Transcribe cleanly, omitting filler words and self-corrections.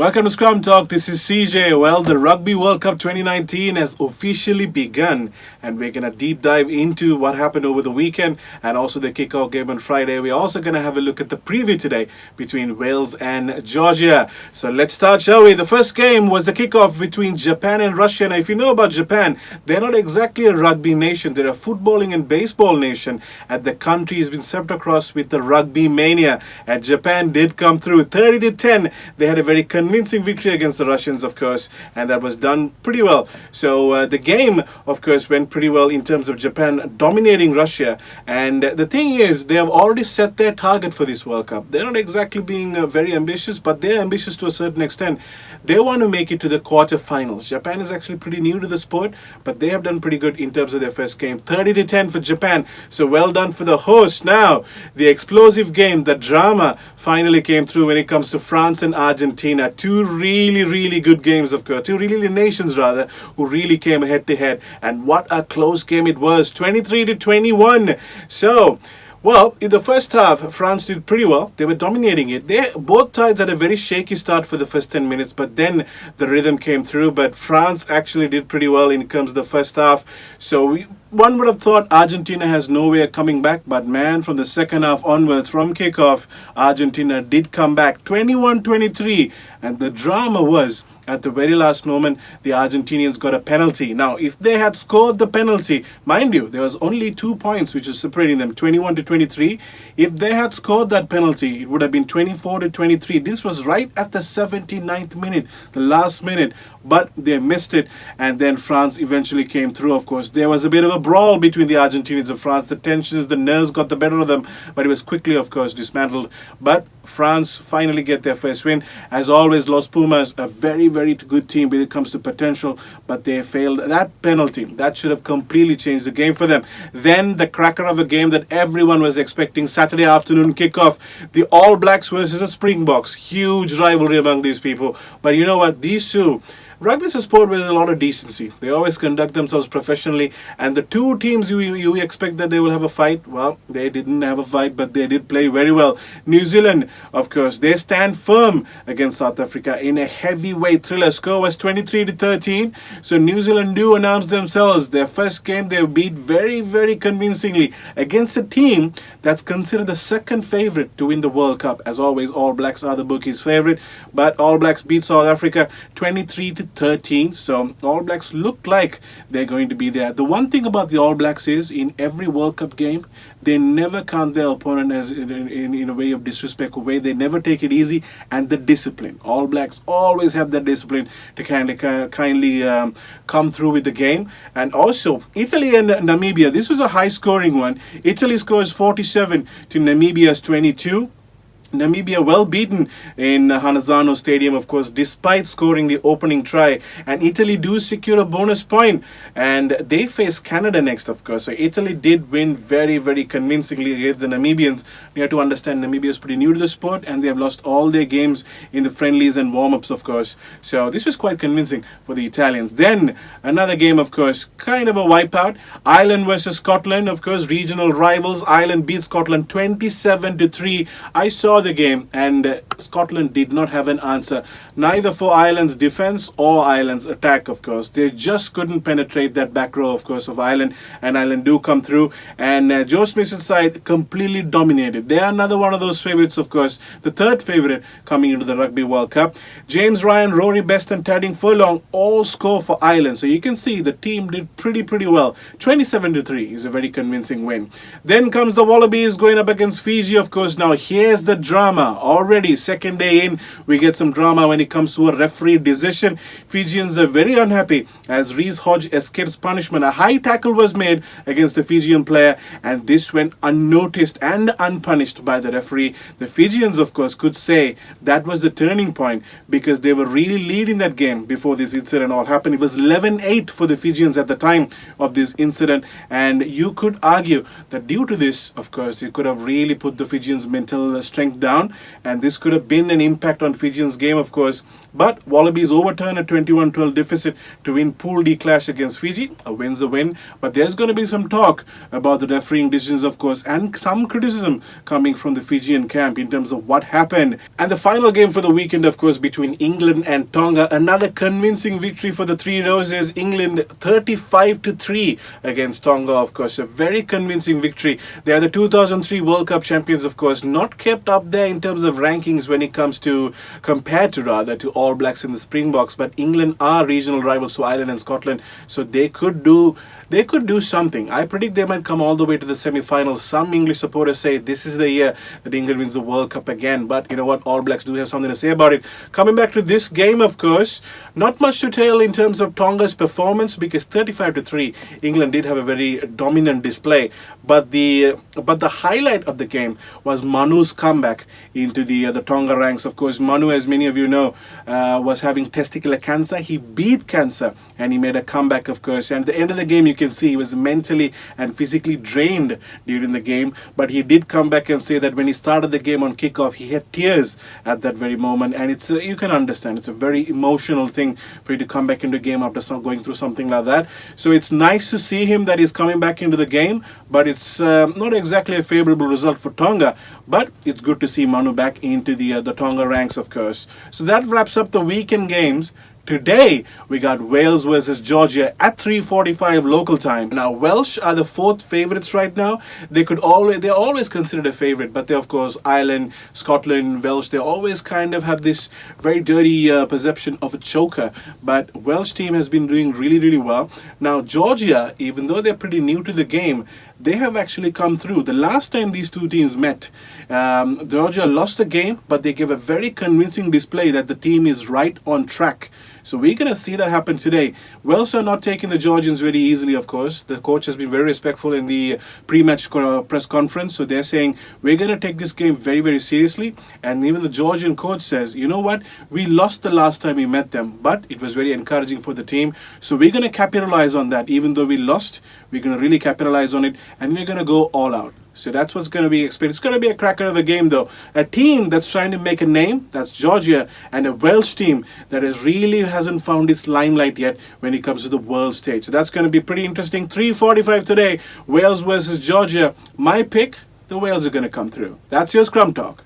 Welcome to Scrum Talk. This is CJ. Well, the Rugby World Cup 2019 has officially begun, and we're going to deep dive into what happened over the weekend and also the kickoff game on Friday. We're also going to have a look at the preview today between Wales and Georgia. So let's start, shall we? The first game was the kickoff between Japan and Russia. Now, if you know about Japan, they're not exactly a rugby nation. They're a footballing and baseball nation, and the country has been swept across with the rugby mania. And Japan did come through 30-10. They had a very convincing victory against the Russians, of course, and that was done pretty well. So the game, of course, went pretty well in terms of Japan dominating Russia. And the thing is, they have already set their target for this World Cup. They're not exactly being very ambitious, but they're ambitious to a certain extent. They want to make it to the quarterfinals. Japan is actually pretty new to the sport, but they have done pretty good in terms of their first game. 30-10 for Japan. So well done for the host. Now, the explosive game, the drama finally came through when it comes to France and Argentina. Two really good games, of course. Two really nations, rather, who really came head to head. And what a close game it was. 23-21. So, well, in the first half, France did pretty well. They were dominating it. Both sides had a very shaky start for the first 10 minutes, but then the rhythm came through. But France actually did pretty well in terms of the first half. So one would have thought Argentina has no way of coming back, but man, from the second half onwards, from kickoff, Argentina did come back 21-23, and the drama was at the very last moment, the Argentinians got a penalty. Now, if they had scored the penalty, mind you, there was only 2 points which was separating them, 21-23. If they had scored that penalty, it would have been 24-23. This was right at the 79th minute, the last minute, but they missed it, and then France eventually came through, of course. There was a bit of a brawl between the Argentinians and France. The tensions, the nerves got the better of them, but it was quickly, of course, dismantled. But France finally get their first win. As always, Los Pumas, a very good team when it comes to potential, but they failed that penalty. That should have completely changed the game for them. Then the cracker of a game that everyone was expecting, Saturday afternoon kickoff, the All Blacks versus the Springboks. Huge rivalry among these people. But you know what? These two, rugby is a sport with a lot of decency. They always conduct themselves professionally, and the two teams you expect that they will have a fight, well, they didn't have a fight, but they did play very well. New Zealand, of course, they stand firm against South Africa in a heavyweight thriller. Score was 23-13, so New Zealand do announce themselves. Their first game they beat very convincingly against a team that's considered the second favorite to win the World Cup. As always, All Blacks are the bookies' favorite, but All Blacks beat South Africa 23-13, so All Blacks look like they're going to be there. The one thing about the All Blacks is, in every World Cup game, they never count their opponent as in a way of disrespect or way. They never take it easy, and the discipline. All Blacks always have that discipline to kindly come through with the game. And also, Italy and Namibia, this was a high-scoring one. Italy scores 47 to Namibia's 22. Namibia well beaten in Hanazzano Stadium, of course, despite scoring the opening try. And Italy do secure a bonus point, and they face Canada next, of course. So Italy did win very convincingly against the Namibians. You have to understand, Namibia is pretty new to the sport, and they have lost all their games in the friendlies and warm-ups, of course. So this was quite convincing for the Italians. Then another game, of course, kind of a wipeout. Ireland versus Scotland, of course, regional rivals. Ireland beat Scotland 27-3. I saw the game, and Scotland did not have an answer, neither for Ireland's defense or Ireland's attack, of course. They just couldn't penetrate that back row, of course, of Ireland, and Ireland do come through, and Joe Smith's side completely dominated. They are another one of those favorites, of course, the third favorite coming into the Rugby World Cup. James Ryan, Rory Best and Tading Furlong all score for Ireland, so you can see the team did pretty well. 27-3 is a very convincing win. Then comes the Wallabies going up against Fiji, of course. Now here's the drama. Already second day in, we get some drama when it comes to a referee decision. Fijians are very unhappy as Reece Hodge escapes punishment. A high tackle was made against the Fijian player, and this went unnoticed and unpunished by the referee. The Fijians, of course, could say that was the turning point, because they were really leading that game before this incident all happened. It was 11-8 for the Fijians at the time of this incident, and you could argue that due to this, of course, it could have really put the Fijians' mental strength down, and this could have have been an impact on Fijians' game, of course. But Wallabies overturned a 21-12 deficit to win Pool D clash against Fiji. A win's a win. But there's going to be some talk about the refereeing decisions, of course, and some criticism coming from the Fijian camp in terms of what happened. And the final game for the weekend, of course, between England and Tonga. Another convincing victory for the Three Roses. England 35-3 against Tonga, of course. A very convincing victory. They are the 2003 World Cup champions, of course. Not kept up there in terms of rankings when it comes to, compared to rather, to All Blacks in the Springboks, but England are regional rivals to Ireland and Scotland, so they could do something. I predict they might come all the way to the semi-finals. Some English supporters say this is the year that England wins the World Cup again, but you know what, All Blacks do have something to say about it. Coming back to this game, of course, not much to tell in terms of Tonga's performance, because 35-3 England did have a very dominant display, but the highlight of the game was Manu's comeback into the Tonga ranks. Of course, Manu, as many of you know, was having testicular cancer. He beat cancer and he made a comeback, of course. And at the end of the game, you can see he was mentally and physically drained during the game. But he did come back and say that when he started the game on kickoff, he had tears at that very moment. And it's you can understand, it's a very emotional thing for you to come back into a game after going through something like that. So it's nice to see him that he's coming back into the game, but it's not exactly a favorable result for Tonga. But it's good to see Manu back into the Tonga ranks, of course. So that wraps up the weekend games. Today, we got Wales versus Georgia at 3:45 local time. Now, Welsh are the fourth favorites right now. They're always considered a favorite, but they, of course, Ireland, Scotland, Welsh, they always kind of have this very dirty perception of a choker. But Welsh team has been doing really, really well. Now, Georgia, even though they're pretty new to the game, they have actually come through. The last time these two teams met, Georgia lost the game, but they gave a very convincing display that the team is right on track. So we're going to see that happen today. Welsh are not taking the Georgians very easily, of course. The coach has been very respectful in the pre-match press conference. So they're saying, we're going to take this game very, very seriously. And even the Georgian coach says, you know what? We lost the last time we met them, but it was very encouraging for the team. So we're going to capitalize on that. Even though we lost, we're going to really capitalize on it. And we're going to go all out. So that's what's going to be expected. It's going to be a cracker of a game, though. A team that's trying to make a name, that's Georgia, and a Welsh team that really hasn't found its limelight yet when it comes to the world stage. So that's going to be pretty interesting. 3:45 today, Wales versus Georgia. My pick, the Wales are going to come through. That's your Scrum Talk.